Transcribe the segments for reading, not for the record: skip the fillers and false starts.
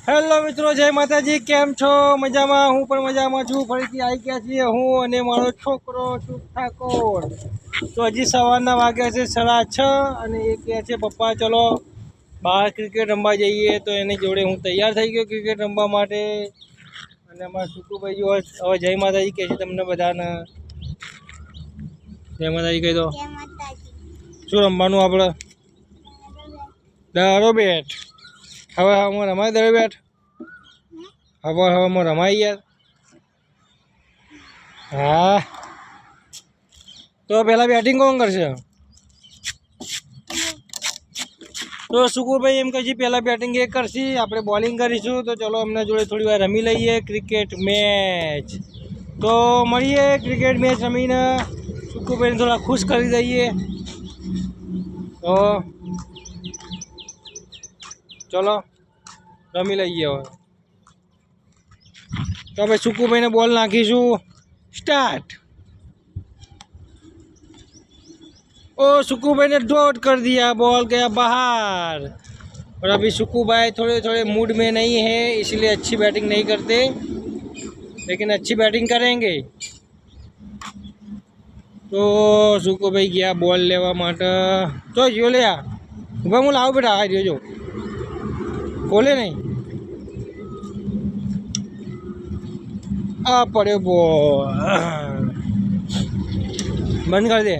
Hello મિત્રો, જય માતાજી। કેમ છો? મજામાં? હું પણ મજામાં છું। ફરીથી આવી ગયા છીએ હું અને મારો છોકરો શુભ ઠાકોર। તો હજી સવારના વાગ્યા છે 6:30 અને એ કહે છે પપ્પા ચલો બહાર ક્રિકેટ રમવા જઈએ। તો એની જોડે હું તૈયાર થઈ ગયો ક્રિકેટ રમવા માટે। અને અમારા સુકુભાઈ જો હવે જય માતાજી કહે છે તમને બધાને। જય માતાજી કહી દો। શું રમવાનું આપણે? દડો બેટ। હવે હવામાં રમાય દડો બેટ? હવામાં રમાય યાર? હા, તો પહેલાં બેટિંગ કોણ કરશે? તો સુકુભાઈ એમ કહે છે પહેલાં બેટિંગ એ કરશે, આપણે બોલિંગ કરીશું। તો ચલો અમને જોડે થોડી વાર રમી લઈએ ક્રિકેટ મેચ। તો મળીએ ક્રિકેટ મેચ રમીને, સુકુભાઈને થોડા ખુશ કરી દઈએ। તો ચલો રમી લઈએ હવે। तो भाई सुकू भाई ने बॉल नाखीशू। स्टार्ट। ओ सुकू भाई ने डॉट कर दिया, बॉल गया बाहर। और अभी सुकू भाई थोड़े थोड़े मूड में नहीं है, इसलिए अच्छी बैटिंग नहीं करते, लेकिन अच्छी बैटिंग करेंगे। तो सुकू भाई गया बॉल लेवा माटे। तो जो ले आ भाई, हूँ लाव बेटा। आ जो खोले नहीं आ पड़े बॉल, बंद कर दे।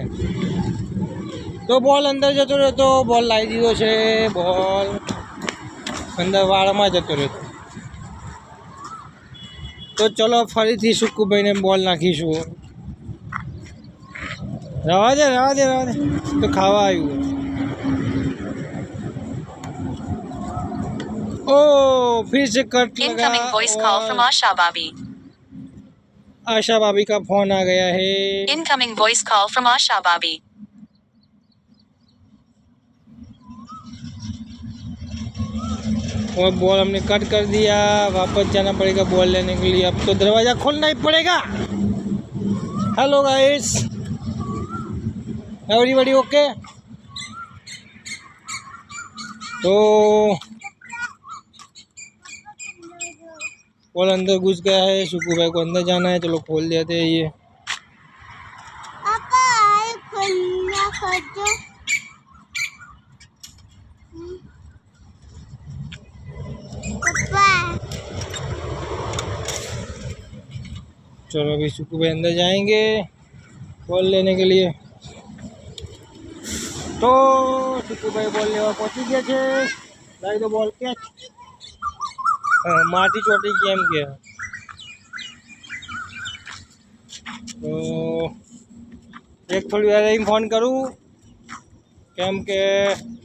तो बॉल अंदर जतो रहतो, बॉल लाई दीधो छे, बॉल अंदर वाड़ा में जतो रहतो। तो चलो फरीथी सुकूभाई ने बॉल नाखीशू। रवा दे रवा दे रवा दे, तो खावा आयु। ओ फिर से कट लगा। इनकमिंग वॉइस कॉल फ्रॉम आशा भाभी। आशा भाभी का फोन आ गया है। इनकमिंग वॉइस कॉल फ्रॉम आशा भाभी। और बॉल हमने कट कर दिया, वापस जाना पड़ेगा बॉल लेने के लिए। अब तो दरवाज़ा खोलना ही पड़ेगा। Hello guys, everybody okay? तो बॉल अंदर घुस गया है, सुकू भाई को अंदर जाना है। चलो खोल देते हैं ये। चलो अभी सुकू भाई अंदर जाएंगे बॉल लेने के लिए। तो सुकू भाई बॉल लेवा पहुंची गया छे। लाई दो बॉल कैच। माटी चोटी केम के तो एक थोड़ी वार फोन करूँ केम के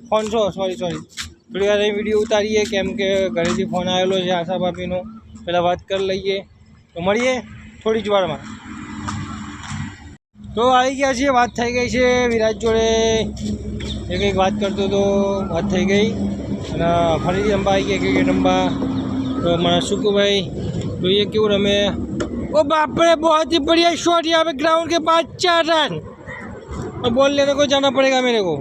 फोन छो सॉरी थोड़ी वार विडियो उतारीए केम के घरेथी फोन आवेलो छे आशा भाभीनो। पहला बात कर लीए तो मळीए थोड़ी ज वार में। तो आई गया छे, बात थई गई छे विराज जोड़े। एक बात करतो तो बात थई गई અને ફરીથી રમવા આવી ગયા ક્રિકેટ રમવા। तो हमारा सुकू भाई જોઈએ કેવું રમે। ओ बाप रे, बहुत ही बढ़िया शॉट यहाँ पे ग्राउंड के पास 4 रन। और बॉल लेने को जाना पड़ेगा मेरे को।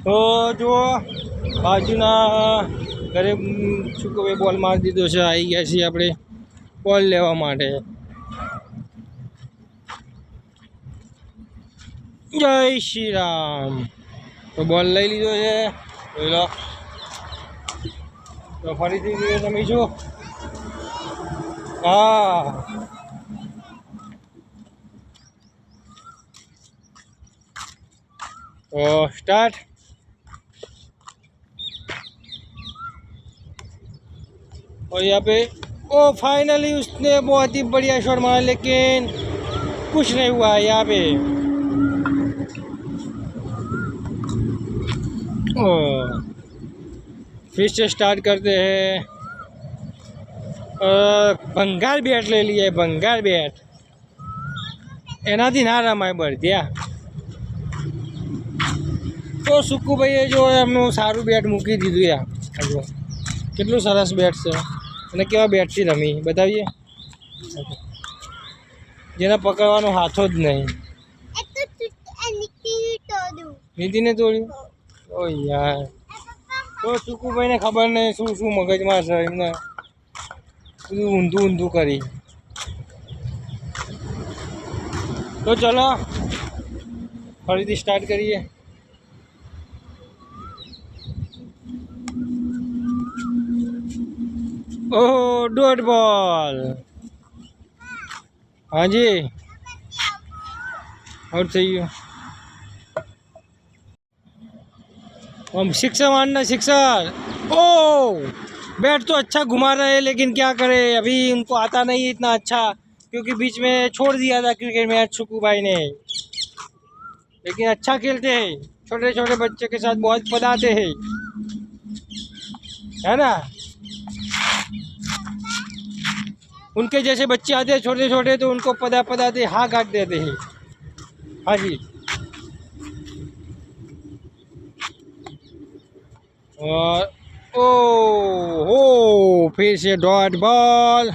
तो जो बाजूना घरे सुकू भाई बॉल मार दीधो છે। આવી ગયા છીએ આપણે बॉल लेवा માટે। जय श्री राम। तो बॉल लई लीधो છે, જોઈ લો। तो फरीथी રમીશું। हाँ, तो स्टार्ट। और यहाँ पे ओ फाइनली उसने बहुत ही बढ़िया शॉट मारा, लेकिन कुछ नहीं हुआ है यहाँ पे। ओ फिर से स्टार्ट करते हैं। भंगार बैट ले लिए, भंगार बैट एनाथी ना रमाय बरध्या। तो सुकू भाई जो एमनु सारू बैट मूकी दीधुं। या जो केटलुं सरस बैट छे અને કેવા બેટથી રમી બતાવીએ, જેને પકડવાનો હાથો જ નહીં। નીતિને તોડ્યું? ઓ યાર। तो તો ચુકુભાઈને ખબર નહીં શું શું મગજમાં છે એમને બધું ઊંધું ઊંધું કરી. તો ચલો ફરીથી સ્ટાર્ટ કરીએ. ઓહ ડોટ બોલ. હાજી आउट થઈ ગયો. हम सिक्सर मारना सिक्सर. ओ बैट तो अच्छा घुमा रहे हैं लेकिन क्या करे अभी उनको आता नहीं इतना अच्छा क्योंकि बीच में छोड़ दिया था क्रिकेट मैच सुकू भाई ने. लेकिन अच्छा खेलते हैं छोटे छोटे बच्चे के साथ बहुत पदाते हैं है ना. उनके जैसे बच्चे आते हैं छोटे छोटे तो उनको पदाते हाँ काट देते हैं. हाँ जी. और ओ हो फिर से डॉट बॉल.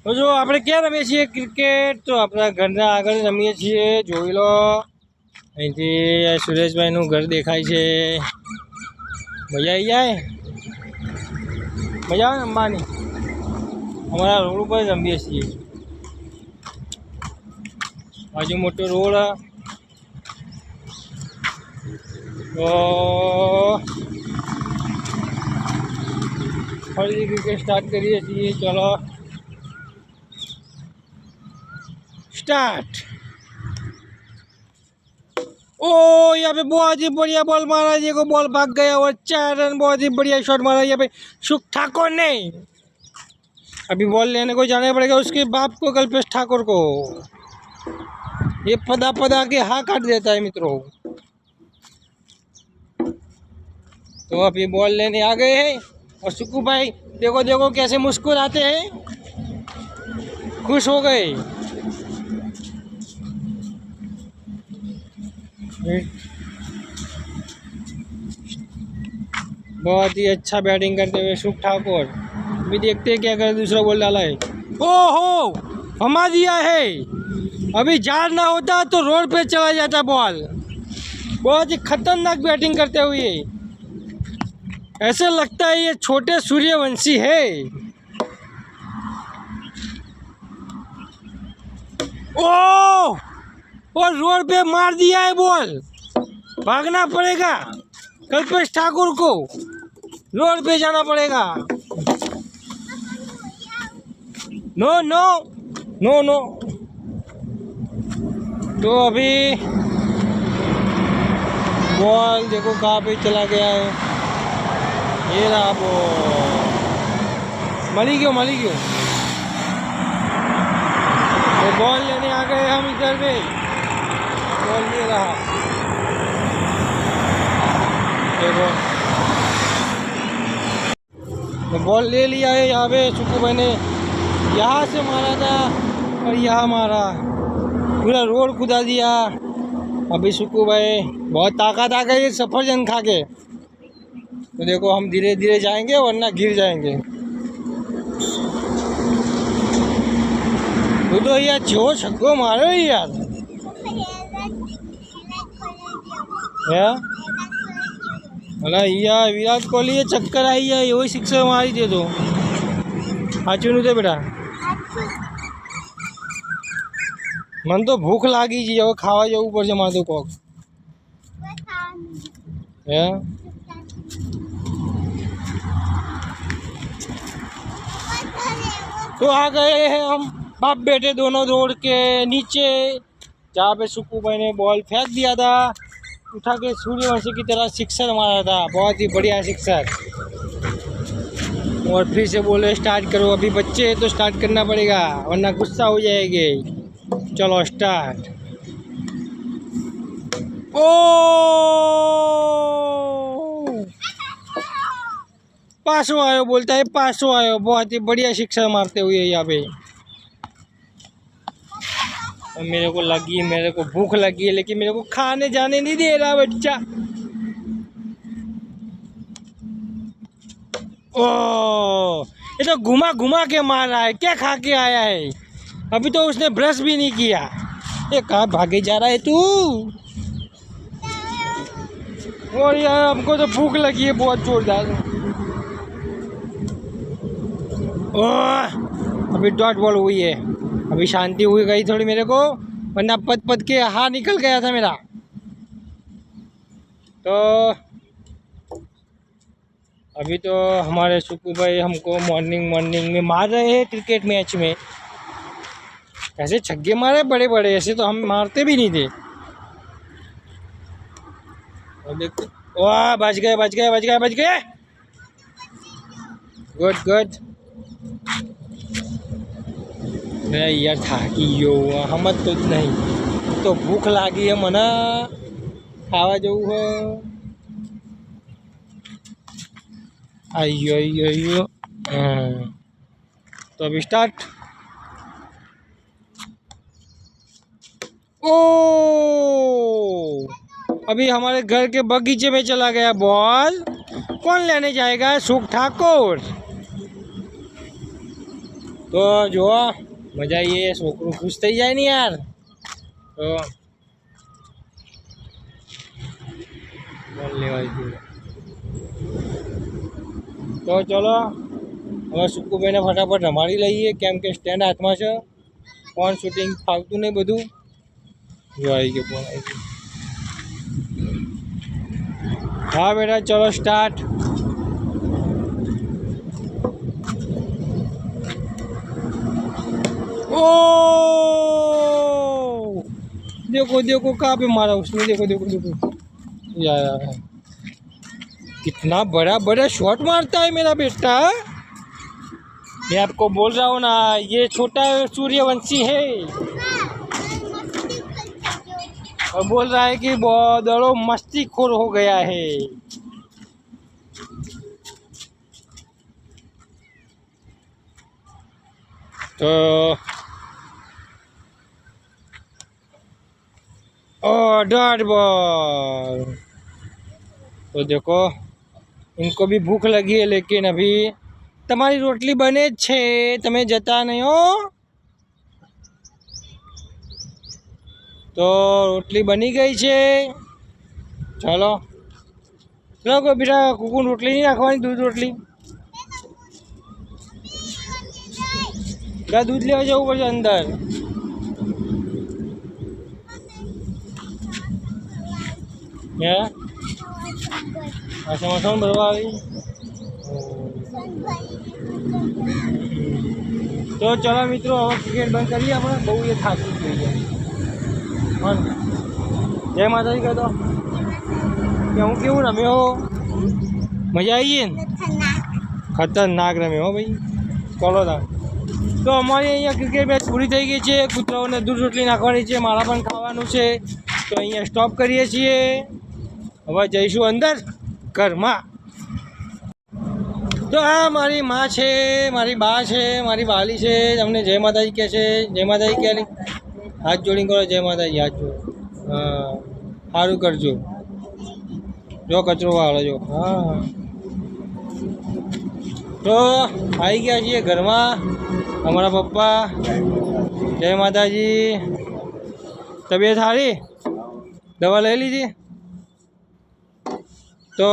तो जो આપણે ક્યાં રમીએ છીએ ક્રિકેટ તો આપણા ઘરના આગળ રમીએ છીએ. જોઈ લો અહીંથી સુરેશભાઈનું ઘર દેખાય છે. મજા આવી જાય. મજા આવે રમવાની. અમારા રોડ ઉપર રમીએ છીએ. बाजू मोटो रोड तो फरी क्रिकेट स्टार्ट करिए છીએ. चलो स्टार्ट. ओ यहाँ पे बहुत ही बढ़िया बॉल मारा. ये को बॉल भाग गया और 4 रन. बहुत ही बढ़िया शॉट मारा यहाँ पे सुख ठाकुर ने. अभी बॉल लेने को जाना पड़ेगा उसके बाप को कल्पेश ठाकुर को. ये पदा के हाँ काट देता है मित्रों. तो अभी बॉल लेने आ गए हैं और सुकू भाई देखो देखो कैसे मुस्कुराते हैं. खुश हो गए. बहुत ही अच्छा बैटिंग करते हुए सुख ठाकुर. अभी देखते हैं क्या कर. दूसरा बॉल डाला है. ओहो हमा दिया है. अभी जार ना होता तो रोड पे चला जाता बॉल. बहुत ही खतरनाक बैटिंग करते हुए. ऐसे लगता है ये छोटे सूर्यवंशी है. ओह और रोड पे मार दिया है बॉल. भागना पड़ेगा कल्पेश ठाकुर को. रोड पे जाना पड़ेगा. No no no no. तो अभी बॉल देखो कहाँ पे चला गया है. ये रहा बॉल. मरी गयो. तो बॉल लेने आ गए हम इधर पे. बॉल ले रहा देखो. तो बॉल ले लिया है. यहाँ पे सुकू भाई ने यहाँ से मारा था और यहाँ मारा. पूरा रोड खुदा दिया. अभी सुकू भाई बहुत ताकत आ गई सफरजन खा के. तो देखो हम धीरे धीरे जाएंगे वरना गिर जाएंगे. तो यार जो छक्को मारो यार. अला यार विराट कोहली चक्कर आई है वही सिक्सर मारी दे दो. साचू नहीं थे बेटा. मन तो भूख लागी जी. હવે ખાવા જવું પડશે મારે તો કોક. હે तो आ गए हैं हम बाप बेटे दोनों रोड के नीचे जहाँ पे सुकू भाई ने बॉल फेंक दिया था. उठा के सूर्यवंशी की तरह सिक्सर मारा था. बहुत ही बढ़िया सिक्सर. और फिर से बोले स्टार्ट करो. अभी बच्चे हैं तो स्टार्ट करना पड़ेगा वरना गुस्सा हो जाएंगे. चलो स्टार्ट. ओ पासो आयो बोलता है. पासो आयो. बहुत ही बढ़िया शिक्षा मारते हुए यहाँ पे. मेरे को भूख लगी है लेकिन मेरे को खाने जाने नहीं दे रहा बच्चा. ओ ये तो घुमा घुमा के मार रहा है. क्या खा के आया है. अभी तो उसने ब्रश भी नहीं किया. ये कहाँ भागे जा रहा है तू. और यार हमको तो भूख लगी है बहुत जोरदार। ओह अभी डॉट बॉल हुई है, अभी शांति हुई गई थोड़ी मेरे को, वरना पद पद के हाथ निकल गया था मेरा। तो अभी तो हमारे सुकू भाई हमको मॉर्निंग में मार रहे हैं क्रिकेट मैच में। ऐसे छक्के मारे बड़े बड़े, ऐसे तो हम मारते भी नहीं थे। और देखो, वाह बच गए बच गए बच गए बच गए, गुड गुड। यार थाकी गयो हम तो नहीं, तो भूख लागी है मना, खावा जવું है। अयो तो अभी स्टार्ट। ओ अभी हमारे घर के बगीचे में चला गया बॉल, कौन लेने जाएगा? सुख ठाकुर। तो जो मजा ये छोकरू खुश थी जाए नहीं यार। तो बॉल लेवाई थी। तो चलो હવે સુકુભાઈને ફટાફટ રમાડી લઈએ, કેમ કે સ્ટેન્ડ હાથમાં છે, ફોન શૂટિંગ ફાવતું નહીં બધું। જો આવી ગયો ફોન, આવી ગયો। हाँ बेटा चलो स्टार्ट। ओ देखो देखो कहाँ पे मारा उसने, देखो देखो देखो यार कितना बड़ा बड़ा शॉट मारता है मेरा बेटा। मैं आपको बोल रहा हूँ ना, ये छोटा सूर्यवंशी है और बोल रहा है कि बहुत बड़ो मस्ती खोर हो गया है। तो डॉट बॉल। तो देखो इनको भी भूख लगी है, लेकिन अभी तुम्हारी रोटली बने छे, तमे जता नहीं हो। तो रोटली बनी गई है, चलो चलो कोई बेटा कुकू रोटली नहीं रखवानी, दूध रोटली क्या दूध लेवा जाऊँ पड़े अंदर। अच्छा मौसम भरवा आई। तो चलो मित्रों हम क्रिकेट बंद करिए, अपने बहु ये थाकी गई है। जय माता जी कह दो कि हूँ केवू रम्यो, मजा आई है? खतरनाक रम्यो भाई। चलो था तो અમારી અહીંયા ક્રિકેટ મેચ પૂરી થઈ ગઈ છે, કૂતરાઓને દૂધ રોટલી નાખવાની છે, મારા પણ ખાવાનું છે। તો અહીંયા સ્ટોપ કરીએ છીએ, હવે જઈશું અંદર ઘરમાં। તો આ મારી માં છે, મારી બા છે, મારી બાલી છે, તમને જય માતાજી કહે છે। જય માતાજી કહે નહીં, હાથ જોડીને કરો જય માતાજી, હાથ જોડો। હા સારું કરજો, જો કચરો વાળો જો। હા તો આવી ગયા છીએ ઘરમાં, हमारा पप्पा। जय माता जी। तबीयत हारी, दवा ले लीजिए। तो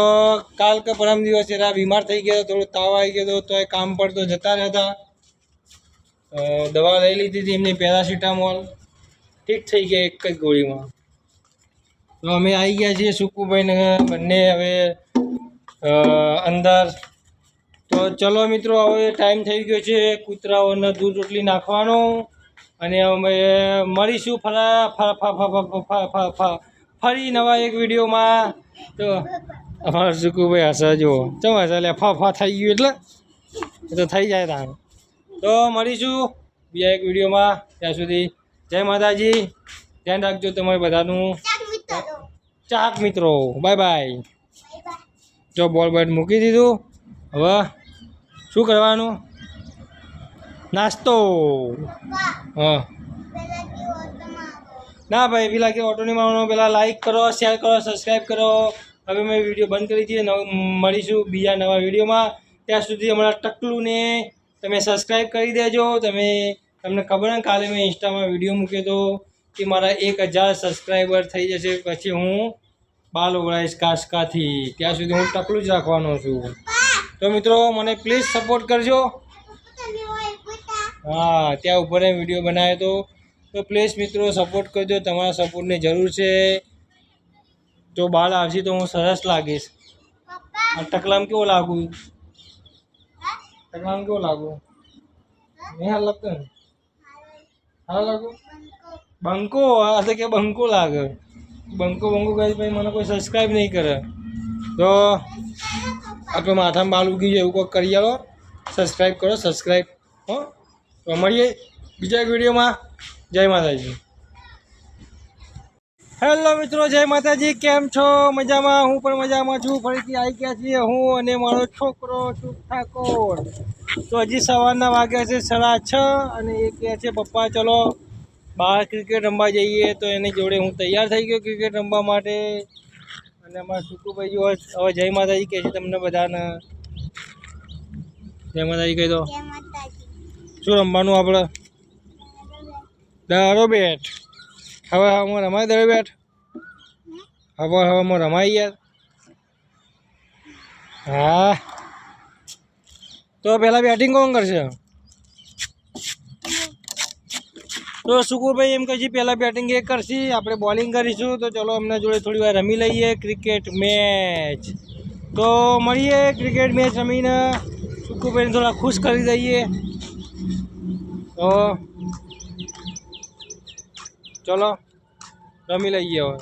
काल का परम दिवस जरा बीमार थी गया, थोड़ा ताव आई गया, तो काम पर तो जता रहता। दवा ले ली थी एमनी पैरासिटामोल, ठीक थी गया एक ज गोली में। तो अमे आई गया छे सुकुभाई ने बने हवे अंदर। तो चलो मित्रों हवे टाइम थई गयो छे कूतराओने दूध रोटली नाखवानो, अने अमे मळीशुं फरी नवा एक विडियो में। तो अमारा सुकुभाई हसे जो चम हसे ले फा थई गयुं एटले तो थई जाए ताण। तो मळीशुं बीजा एक विडियो में, त्यां सुधी जय माताजी। ध्यान राखजो तमारे बधानुं। चाक मित्रों बाय बाय। जो बॉल बैट मूकी दीधुं, हवे શું કરવાનું? નાસ્તો। हाँ ना भाई पेला के ऑटो नहीं मारવાનો, पेला लाइक करो, शेयर करो, सब्सक्राइब करो। હવે મેં વિડીયો બંધ કરી દીધી, મળીશું બીજા નવા વિડીયોમાં। ત્યાં સુધી અમારા ટકલુને તમે સબસ્ક્રાઈબ કરી દેજો। તમને ખબર ને કાલે મેં ઇન્સ્ટામાં વિડીયો મૂક્યો હતો કે મારા 1000 સબસ્ક્રાઈબર થઈ જશે પછી હું બાલ ઓગળાઈશ કાસકાથી, ત્યાં સુધી હું ટકલું જ રાખવાનો છું. તો મિત્રો મને પ્લીઝ સપોર્ટ કરજો. હા, ત્યાં ઉપર વિડીયો બનાવ્યો તો પ્લીઝ મિત્રો સપોર્ટ કરજો. તમારા સપોર્ટની જરૂર છે. જો બાલ આવશે તો હું સરસ લાગીશ. આ ટકલામાં કેવો લાગુ? ટકલામાં કેવો લાગુ? નહીં હાલ લાગતો ને? હાલ લાગુ? બંકો, આ તો કે બંકો લાગે. બંકો કહે ભાઈ મને કોઈ સબસ્ક્રાઈબ નહીં કરે. તો આપણે માથામાં બાલ ઉગી જાય એવું કોઈ કરી આવો. સબસ્ક્રાઈબ કરો, સબસ્ક્રાઈબ. હો, તો મળીએ બીજા એક વિડીયોમાં. જય માતાજી. હેલો મિત્રો, જય માતાજી. કેમ છો? મજામાં? હું પણ મજામાં છું. ફરીથી આવી ગયા છીએ હું અને મારો છોકરો શુભ ઠાકોર. તો હજી સવારના વાગ્યા છે 6:30 અને એ કહે છે પપ્પા ચલો બહાર ક્રિકેટ રમવા જઈએ. તો એની જોડે હું તૈયાર થઈ ગયો ક્રિકેટ રમવા માટે. અને અમારા સુકુભાઈ હવે જય માતાજી કહે છે તમને બધાને. જય માતાજી કહી દો. શું રમવાનું આપણે? દડો બેટ. હવે હવામાં રમાય દડો બેટ? હવામાં રમાય યાર. હા, તો પહેલાં બેટિંગ કોણ કરશે? તો સુકુભાઈ એમ કહે છે પહેલાં બેટિંગ એ કરશે, આપણે બોલિંગ કરીશું. તો ચલો એમના જોડે થોડી વાર રમી લઈએ ક્રિકેટ મેચ. તો મળીએ ક્રિકેટ મેચ રમીને. સુકુભાઈને થોડા ખુશ કરી દઈએ. તો ચલો રમી લઈએ હવે.